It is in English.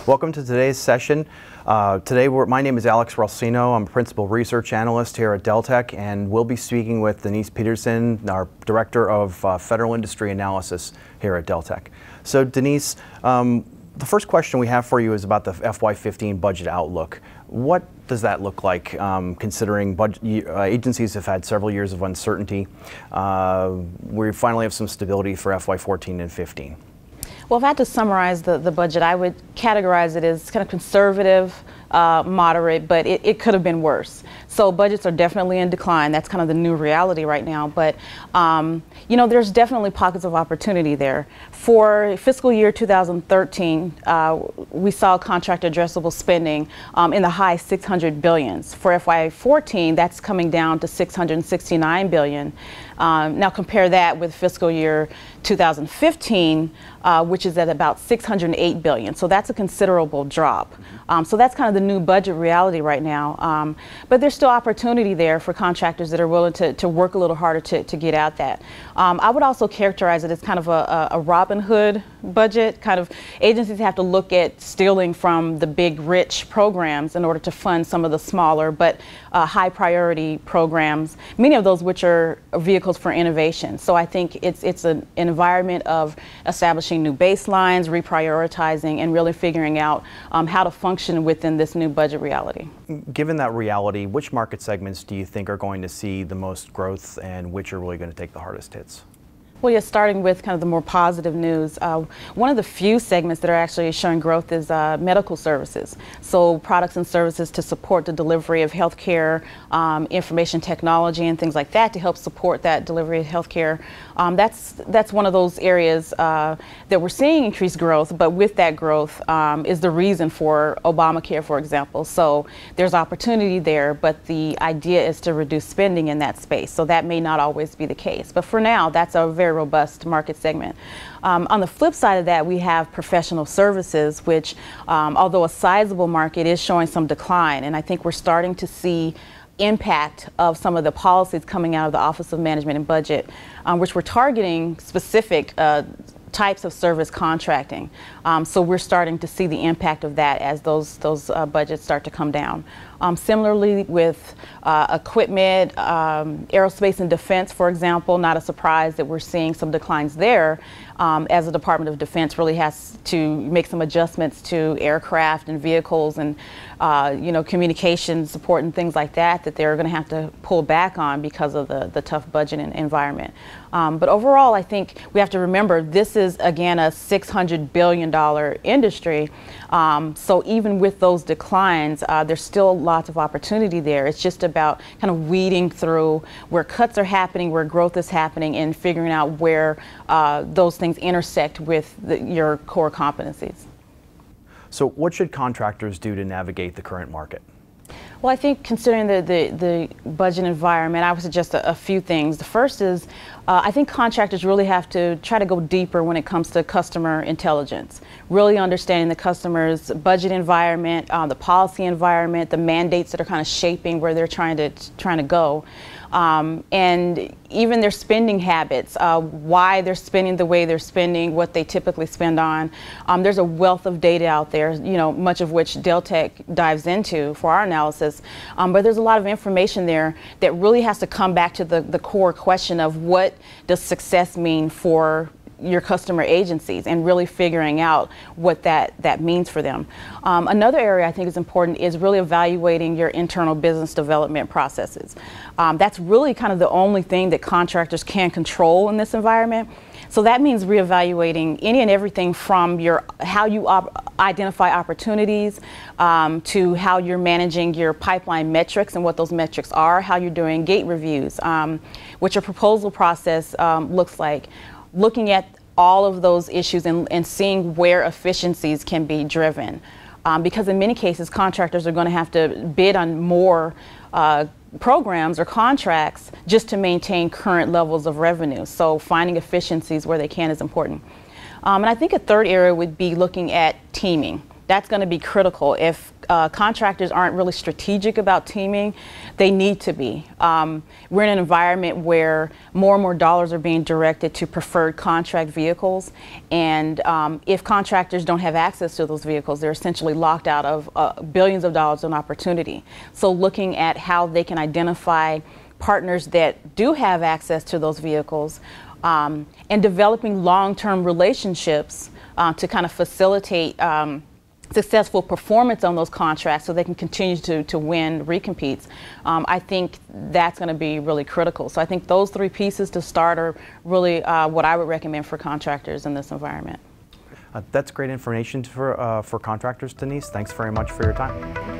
Welcome to today's session. My name is Alex Ralsino. I'm a Principal Research Analyst here at Deltek, and we'll be speaking with Deniece Peterson, our Director of Federal Industry Analysis here at Deltek. So Deniece, the first question we have for you is about the FY15 budget outlook. What does that look like, considering agencies have had several years of uncertainty? We finally have some stability for FY14 and 15. Well, if I had to summarize the budget, I would categorize it as kind of conservative, moderate, but it could have been worse. So budgets are definitely in decline. That's kind of the new reality right now. But, you know, there's definitely pockets of opportunity there. For fiscal year 2013, we saw contract addressable spending in the high 600 billions. For FY14, that's coming down to 669 billion. Now compare that with fiscal year 2015, which is at about 608 billion. So that's a considerable drop. So that's kind of the new budget reality right now. But there's still opportunity there for contractors that are willing to work a little harder to get at that. I would also characterize it as kind of a Robin Hood budget. Kind of agencies have to look at stealing from the big rich programs in order to fund some of the smaller but high priority programs, many of those which are vehicles for innovation. So I think it's an environment of establishing new baselines, reprioritizing, and really figuring out how to function within this new budget reality. Given that reality, which market segments do you think are going to see the most growth and which are really going to take the hardest hits? Well, yeah, starting with kind of the more positive news, one of the few segments that are actually showing growth is medical services. So products and services to support the delivery of healthcare, information technology and things like that to help support that delivery of healthcare. That's one of those areas that we're seeing increased growth, but with that growth is the reason for Obamacare, for example. So there's opportunity there, but the idea is to reduce spending in that space. So that may not always be the case. But for now, that's a very robust market segment. On the flip side of that, we have professional services, which, although a sizable market, is showing some decline. And I think we're starting to see impact of some of the policies coming out of the Office of Management and Budget, which were targeting specific types of service contracting. So we're starting to see the impact of that as those budgets start to come down. Similarly with equipment, aerospace and defense, for example, not a surprise that we're seeing some declines there as the Department of Defense really has to make some adjustments to aircraft and vehicles and you know, communication support and things like that they're going to have to pull back on because of the tough budget environment. But overall, I think we have to remember this is, again, a $600 billion industry. So even with those declines, there's still lots of opportunity there. It's just about kind of weeding through where cuts are happening, where growth is happening, and figuring out where those things intersect with your core competencies. So what should contractors do to navigate the current market? Well, I think considering the budget environment, I would suggest a few things. The first is I think contractors really have to try to go deeper when it comes to customer intelligence, really understanding the customer's budget environment, the policy environment, the mandates that are kind of shaping where they're trying to go. And even their spending habits, why they're spending the way they're spending, what they typically spend on. There's a wealth of data out there, you know, much of which Deltek dives into for our analysis. But there's a lot of information there that really has to come back to the core question of what does success mean for your customer agencies and really figuring out what that means for them. Another area I think is important is really evaluating your internal business development processes. That's really kind of the only thing that contractors can control in this environment. So that means reevaluating any and everything from how you identify opportunities to how you're managing your pipeline metrics and what those metrics are, how you're doing gate reviews, what your proposal process looks like. Looking at all of those issues and seeing where efficiencies can be driven. Because in many cases, contractors are going to have to bid on more programs or contracts just to maintain current levels of revenue. So finding efficiencies where they can is important. And I think a third area would be looking at teaming. that's going to be critical. If contractors aren't really strategic about teaming, they need to be. We're in an environment where more and more dollars are being directed to preferred contract vehicles, and if contractors don't have access to those vehicles, they're essentially locked out of billions of dollars in opportunity. So looking at how they can identify partners that do have access to those vehicles, and developing long-term relationships to kind of facilitate successful performance on those contracts so they can continue to win recompetes. I think that's going to be really critical. So I think those three pieces to start are really what I would recommend for contractors in this environment. That's great information for contractors, Deniece. Thanks very much for your time.